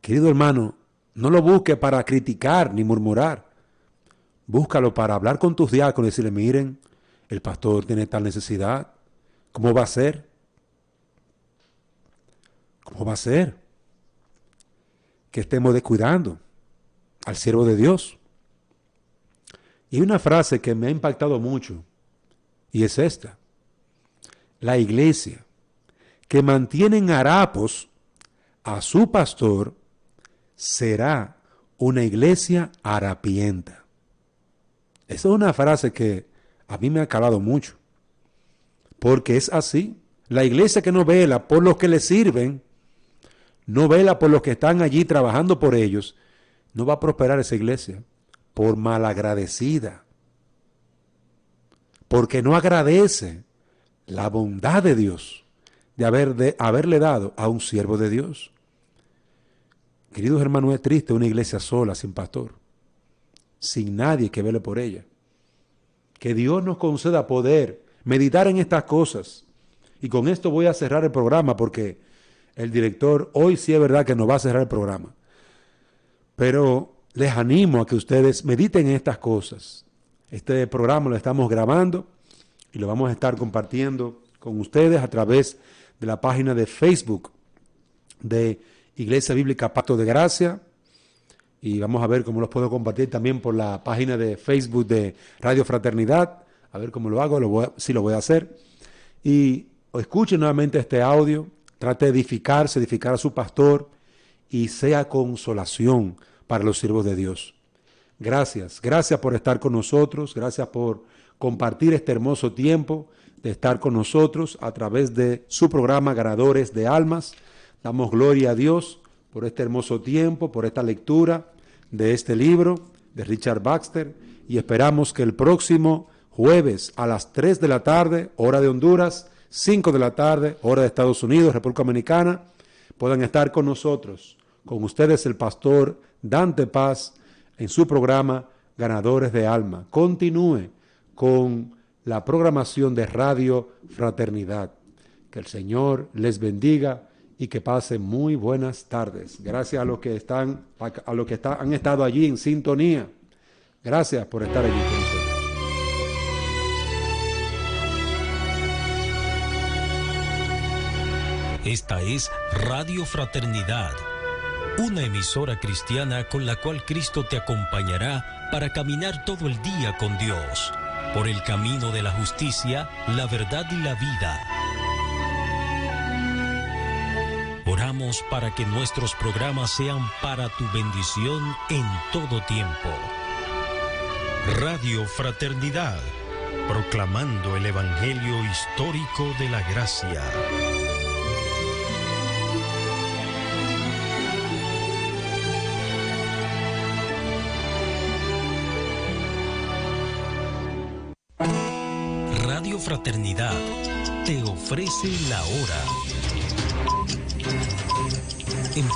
Querido hermano, no lo busques para criticar ni murmurar. Búscalo para hablar con tus diáconos y decirle, miren, el pastor tiene tal necesidad. ¿Cómo va a ser? ¿Cómo va a ser? Que estemos descuidando al siervo de Dios. Y hay una frase que me ha impactado mucho, y es esta. La iglesia que mantiene en harapos a su pastor será una iglesia harapienta. Esa es una frase que a mí me ha calado mucho, porque es así. La iglesia que no vela por los que le sirven, no vela por los que están allí trabajando por ellos, no va a prosperar esa iglesia por malagradecida, porque no agradece la bondad de Dios de haberle dado a un siervo de Dios. Queridos hermanos, es triste una iglesia sola, sin pastor, sin nadie que vele por ella. Que Dios nos conceda poder meditar en estas cosas. Y con esto voy a cerrar el programa, porque el director hoy sí es verdad que nos va a cerrar el programa. Pero les animo a que ustedes mediten en estas cosas. Este programa lo estamos grabando y lo vamos a estar compartiendo con ustedes a través de la página de Facebook de Iglesia Bíblica Pacto de Gracia. Y vamos a ver cómo los puedo compartir también por la página de Facebook de Radio Fraternidad. A ver cómo lo hago, sí lo voy a hacer. Y escuchen nuevamente este audio, trate de edificar a su pastor y sea consolación para los siervos de Dios. Gracias por estar con nosotros, gracias por compartir este hermoso tiempo de estar con nosotros a través de su programa Ganadores de Almas. Damos gloria a Dios por este hermoso tiempo, por esta lectura de este libro de Richard Baxter, y esperamos que el próximo jueves a las 3 de la tarde, hora de Honduras, 5 de la tarde, hora de Estados Unidos, República Dominicana, puedan estar con nosotros, con ustedes el pastor Dante Paz, en su programa Ganadores de Alma. Continúe con la programación de Radio Fraternidad. Que el Señor les bendiga y que pasen muy buenas tardes. Gracias a los que han estado allí en sintonía. Gracias por estar allí con nosotros. Esta es Radio Fraternidad, una emisora cristiana con la cual Cristo te acompañará para caminar todo el día con Dios, por el camino de la justicia, la verdad y la vida. Oramos para que nuestros programas sean para tu bendición en todo tiempo. Radio Fraternidad, proclamando el Evangelio histórico de la gracia. Radio Fraternidad te ofrece la hora. En